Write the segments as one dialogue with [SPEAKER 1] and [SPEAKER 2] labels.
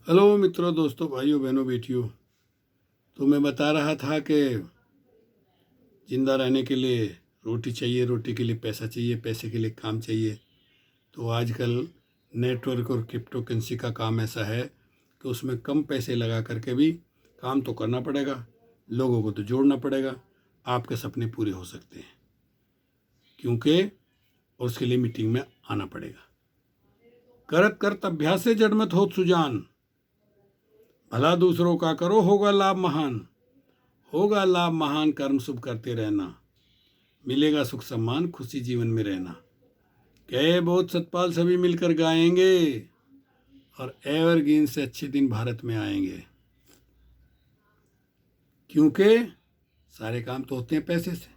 [SPEAKER 1] Hello मित्रों, दोस्तों, भाइयों, बहनों, बेटियों। तो मैं बता रहा था कि ज़िंदा रहने के लिए रोटी चाहिए, रोटी के लिए पैसा चाहिए, पैसे के लिए काम चाहिए। तो आजकल नेटवर्क और क्रिप्टो करेंसी का काम ऐसा है कि उसमें कम पैसे लगा करके भी काम तो करना पड़ेगा, लोगों को तो जोड़ना पड़ेगा। आपके सपने पूरे हो सकते हैं क्योंकि और उसके लिए मीटिंग में आना पड़ेगा। करत करत अभ्यास से जड़मत हो सुजान, भला दूसरों का करो होगा लाभ महान। होगा लाभ महान, कर्म शुभ करते रहना, मिलेगा सुख सम्मान, खुशी जीवन में रहना। कहे बहुत सतपाल सभी मिलकर गाएंगे और एवरग्रीन से अच्छे दिन भारत में आएंगे। क्योंकि सारे काम तो होते हैं पैसे से।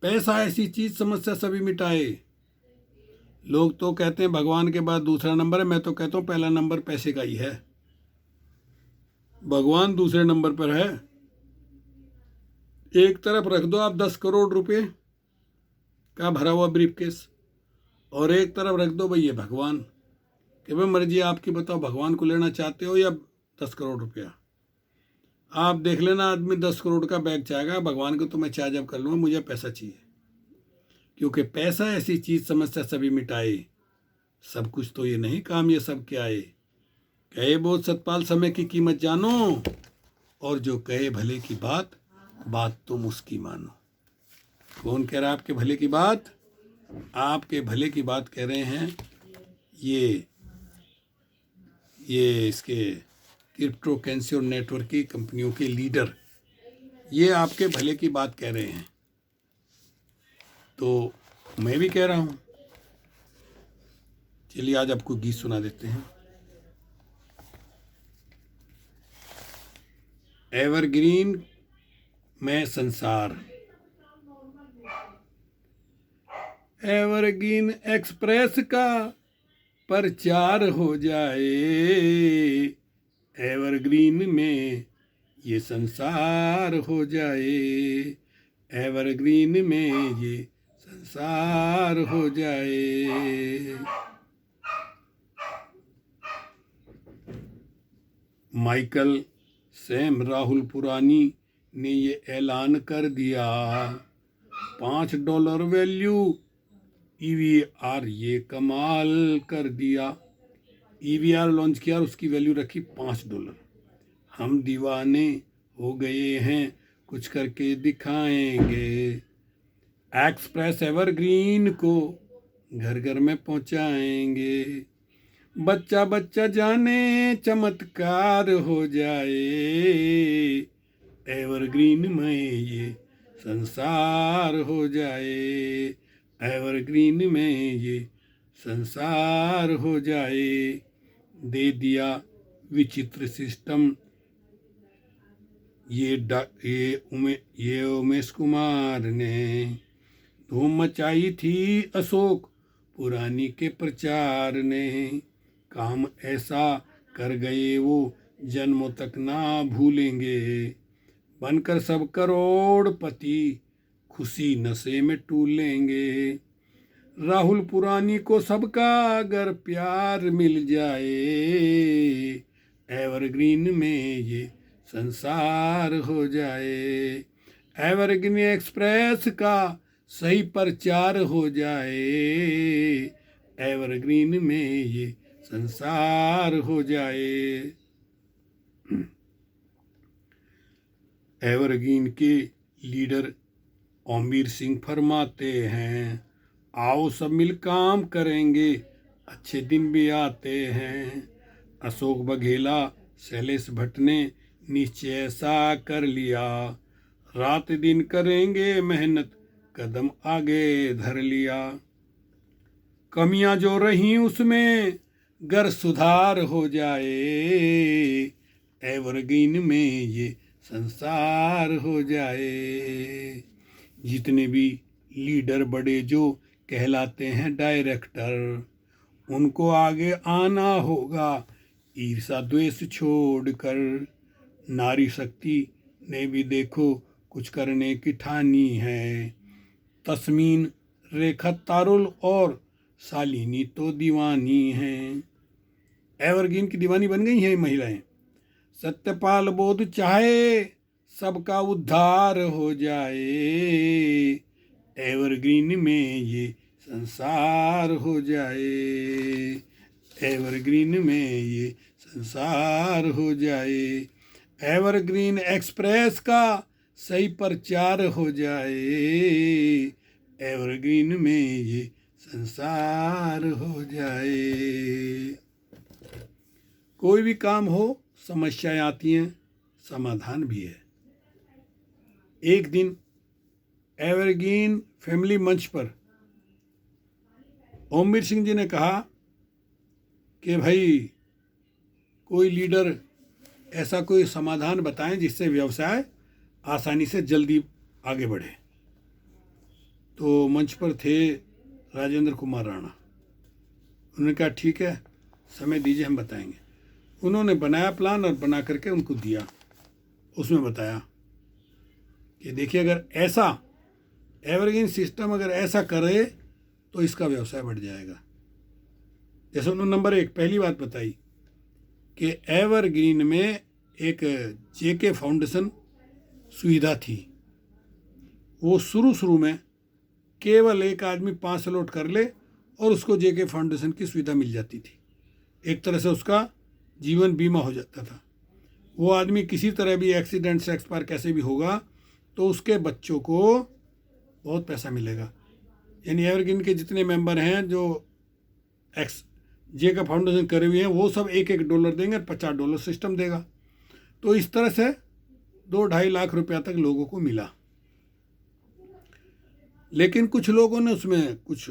[SPEAKER 1] पैसा ऐसी चीज समस्या सभी मिटाए। लोग तो कहते हैं भगवान के बाद दूसरा नंबर है, मैं तो कहता हूँ पहला नंबर पैसे का ही है। भगवान दूसरे नंबर पर है। एक तरफ रख दो आप 10 करोड़ रुपए का भरा हुआ ब्रीफकेस, और एक तरफ रख दो भैया भगवान कि भाई मर्जी आपकी, बताओ भगवान को लेना चाहते हो या 10 करोड़ रुपया। आप देख लेना, आदमी 10 करोड़ का बैग चाहेगा, भगवान को तो मैं चार्ज अप कर लूँगा, मुझे पैसा चाहिए। क्योंकि पैसा ऐसी चीज समस्या सभी मिटाए, सब कुछ तो ये नहीं काम ये सब क्या आए। कहे बहुत सतपाल समय की कीमत जानो, और जो कहे भले की बात, बात तुम उसकी मानो। कौन कह रहा है आपके भले की बात? आपके भले की बात कह रहे हैं ये इसके क्रिप्टो करेंसी और नेटवर्क की कंपनियों के लीडर, ये आपके भले की बात कह रहे हैं। तो मैं भी कह रहा हूँ। चलिए आज आपको गीत सुना देते हैं। एवरग्रीन में संसार, एवरग्रीन एक्सप्रेस का प्रचार हो जाए, एवरग्रीन में ये संसार हो जाए, एवरग्रीन में ये संसार हो जाए। माइकल सैम राहुल पुरानी ने ये ऐलान कर दिया, $5 वैल्यू EVR, ये कमाल कर दिया। EVR लॉन्च किया और उसकी वैल्यू रखी $5। हम दीवाने हो गए हैं, कुछ करके दिखाएंगे। एक्सप्रेस एवरग्रीन को घर घर में पहुंचाएंगे। बच्चा बच्चा जाने चमत्कार हो जाए, एवरग्रीन में ये संसार हो जाए, एवरग्रीन में ये संसार हो जाए। दे दिया विचित्र सिस्टम ये उमेश कुमार ने। धूम मचाई थी अशोक पुरानी के प्रचार ने। काम ऐसा कर गए वो जन्मों तक ना भूलेंगे। बनकर सब करोड़पति खुशी नशे में टूलेंगे। राहुल पुरानी को सबका अगर प्यार मिल जाए, एवरग्रीन में ये संसार हो जाए, एवरग्रीन एक्सप्रेस का सही प्रचार हो जाए, एवरग्रीन में ये संसार हो जाए। एवरग्रीन के लीडर ओमवीर सिंह फरमाते हैं, आओ सब मिल काम करेंगे, अच्छे दिन भी आते हैं। अशोक बघेला शैलेश भट्ट ने निश्चय ऐसा कर लिया, रात दिन करेंगे मेहनत, कदम आगे धर लिया। कमियां जो रही उसमें गर सुधार हो जाए, एवरग्रीन में ये संसार हो जाए। जितने भी लीडर बड़े जो कहलाते हैं डायरेक्टर, उनको आगे आना होगा ईर्षा द्वेष छोड़कर। नारी शक्ति ने भी देखो कुछ करने की ठानी है। तस्मीन, रेखा, तारुल और शालिनी तो दीवानी हैं। एवरग्रीन की दीवानी बन गई हैं ये महिलाएं। सत्यपाल बोध चाहे सबका उद्धार हो जाए, एवरग्रीन में ये संसार हो जाए, एवरग्रीन में ये संसार हो जाए, एवरग्रीन एक्सप्रेस का सही प्रचार हो जाए, एवरग्रीन में ये संसार हो जाए। कोई भी काम हो, समस्याएं आती हैं, समाधान भी है। एक दिन एवरग्रीन फैमिली मंच पर ओमवीर सिंह जी ने कहा कि भाई कोई लीडर ऐसा कोई समाधान बताएं जिससे व्यवसाय आसानी से जल्दी आगे बढ़े। तो मंच पर थे राजेंद्र कुमार राणा। उन्होंने कहा ठीक है, समय दीजिए, हम बताएंगे। उन्होंने बनाया प्लान और बना करके उनको दिया। उसमें बताया कि देखिए, अगर ऐसा एवरग्रीन सिस्टम अगर ऐसा करे तो इसका व्यवसाय बढ़ जाएगा। जैसे उन्होंने नंबर 1 पहली बात बताई कि एवरग्रीन में एक जेके फाउंडेशन सुविधा थी। वो शुरू में केवल एक आदमी 5 स्लॉट कर ले और उसको जेके फाउंडेशन की सुविधा मिल जाती थी। एक तरह से उसका जीवन बीमा हो जाता था। वो आदमी किसी तरह भी एक्सीडेंट से एक्सपायर कैसे भी होगा तो उसके बच्चों को बहुत पैसा मिलेगा। यानी एवरग्रीन के जितने मेंबर हैं जो जेके फाउंडेशन करे हुए हैं वो सब $1 देंगे, $50 सिस्टम देगा। तो इस तरह से 2-2.5 लाख रुपया तक लोगों को मिला। लेकिन कुछ लोगों ने उसमें कुछ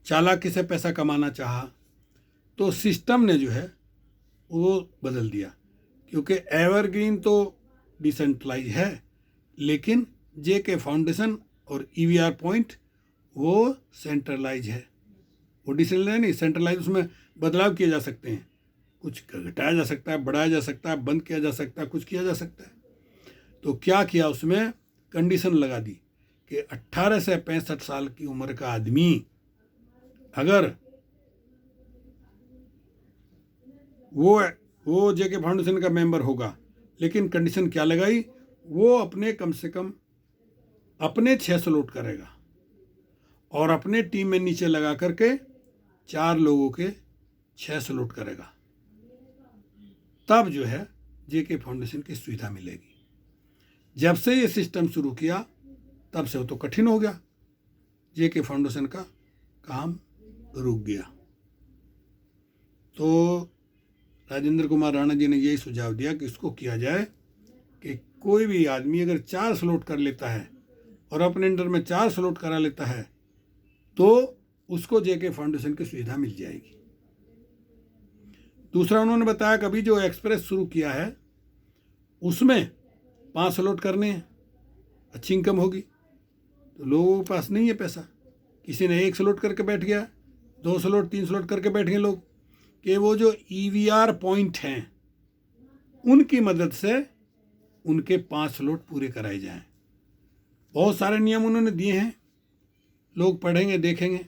[SPEAKER 1] चालाकी से पैसा कमाना चाहा, तो सिस्टम ने जो है वो बदल दिया। क्योंकि एवरग्रीन तो डिसेंट्रलाइज है, लेकिन जेके फाउंडेशन और ईवीआर पॉइंट वो सेंट्रलाइज है। वो डिसेंट्रलाइज नहीं, सेंट्रलाइज। उसमें बदलाव किए जा सकते हैं, कुछ घटाया जा सकता है, बढ़ाया जा सकता है, बंद किया जा सकता है, कुछ किया जा सकता है। तो क्या किया, उसमें कंडीशन लगा दी कि 18 से 65 साल की उम्र का आदमी अगर वो जेके फाउंडेशन का मेंबर होगा, लेकिन कंडीशन क्या लगाई, वो अपने कम से कम अपने 6 स्लॉट करेगा और अपने टीम में नीचे लगा करके 4 लोगों के 6 स्लॉट करेगा। तब जो है जेके फाउंडेशन की सुविधा मिलेगी। जब से ये सिस्टम शुरू किया तब से वो तो कठिन हो गया, जेके फाउंडेशन का काम रुक गया। तो राजेंद्र कुमार राणा जी ने यही सुझाव दिया कि इसको किया जाए कि कोई भी आदमी अगर 4 स्लॉट कर लेता है और अपने अंडर में 4 स्लॉट करा लेता है तो उसको जेके फाउंडेशन की सुविधा मिल जाएगी। दूसरा उन्होंने बताया कि अभी जो एक्सप्रेस शुरू किया है उसमें 5 स्लॉट करने हैं, अच्छी इनकम होगी। तो लोगों के पास नहीं है पैसा, किसी ने 1 स्लॉट करके बैठ गया, 2 स्लॉट 3 स्लॉट करके बैठ गए लोग, कि वो जो ईवीआर पॉइंट हैं उनकी मदद से उनके 5 स्लॉट पूरे कराए जाएं। बहुत सारे नियम उन्होंने दिए हैं, लोग पढ़ेंगे देखेंगे।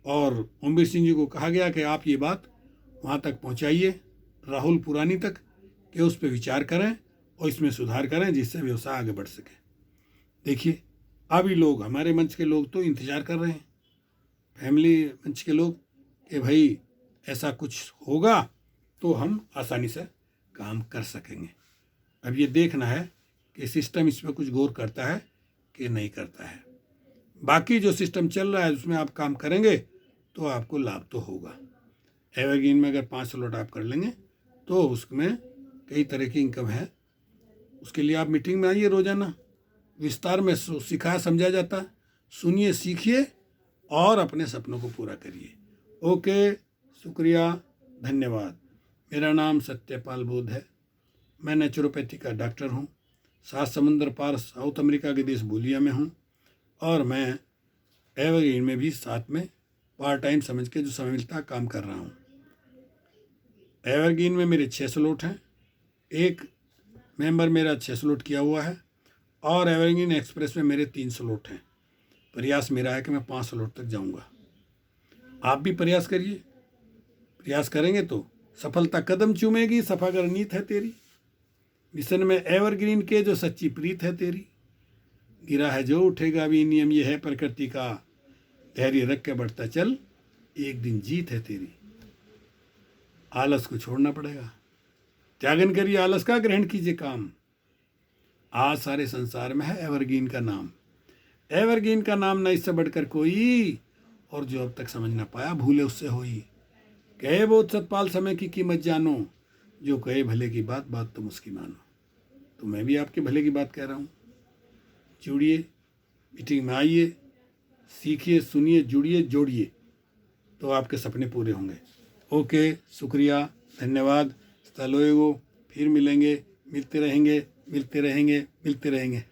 [SPEAKER 1] और ओमवीर सिंह जी को कहा गया कि आप ये बात वहाँ तक पहुँचाइए, राहुल पुरानी तक, कि उस पर विचार करें और इसमें सुधार करें जिससे व्यवसाय आगे बढ़ सके। देखिए, अभी लोग, हमारे मंच के लोग तो इंतज़ार कर रहे हैं, फैमिली मंच के लोग, कि भाई ऐसा कुछ होगा तो हम आसानी से काम कर सकेंगे। अब ये देखना है कि सिस्टम इस पर कुछ गौर करता है कि नहीं करता है। बाकी जो सिस्टम चल रहा है उसमें आप काम करेंगे तो आपको लाभ तो होगा। एवरग्रीन में अगर 5 स्लॉट आप कर लेंगे तो उसमें कई तरह की इनकम है। उसके लिए आप मीटिंग में आइए, रोज़ाना विस्तार में सिखाया समझाया जाता है। सुनिए, सीखिए और अपने सपनों को पूरा करिए। ओके, शुक्रिया, धन्यवाद। मेरा नाम सत्यपाल बोध है। मैं नेचुरोपैथी का डॉक्टर हूँ। 7 समुंदर पार साउथ अमेरिका के देश बोलिया में हूँ और मैं एवरग्रीन में भी साथ में पार्ट टाइम समझ के जो समय मिलता है काम कर रहा हूँ। एवरग्रीन में मेरे 6 स्लॉट हैं, एक मेंबर मेरा 6 स्लॉट किया हुआ है और एवरग्रीन एक्सप्रेस में मेरे 3 स्लॉट हैं। प्रयास मेरा है कि मैं 5 स्लॉट तक जाऊँगा। आप भी प्रयास करिए, प्रयास करेंगे तो सफलता कदम चूमेगी। सफागर नीत है तेरी, मिशन में एवरग्रीन के जो सच्ची प्रीत है तेरी। गिरा है जो उठेगा भी, नियम ये है प्रकृति का। धैर्य रख के बढ़ता चल, एक दिन जीत है तेरी। आलस को छोड़ना पड़ेगा, त्यागन करिए आलस का, ग्रहण कीजिए काम। आज सारे संसार में है एवरग्रीन का नाम। एवरग्रीन का नाम न इससे बढ़कर कोई, और जो अब तक समझ ना पाया भूले उससे होई। कहे बहुत सतपाल समय की कीमत जानो, जो कहे भले की बात, बात तुम उसकी मानो। तो मैं भी आपके भले की बात कह रहा हूँ। जुड़िए, मीटिंग में आइए, सीखिए, सुनिए, जुड़िए, जोड़िए, तो आपके सपने पूरे होंगे। ओके, शुक्रिया, धन्यवाद। फिर मिलेंगे, मिलते रहेंगे, मिलते रहेंगे, मिलते रहेंगे।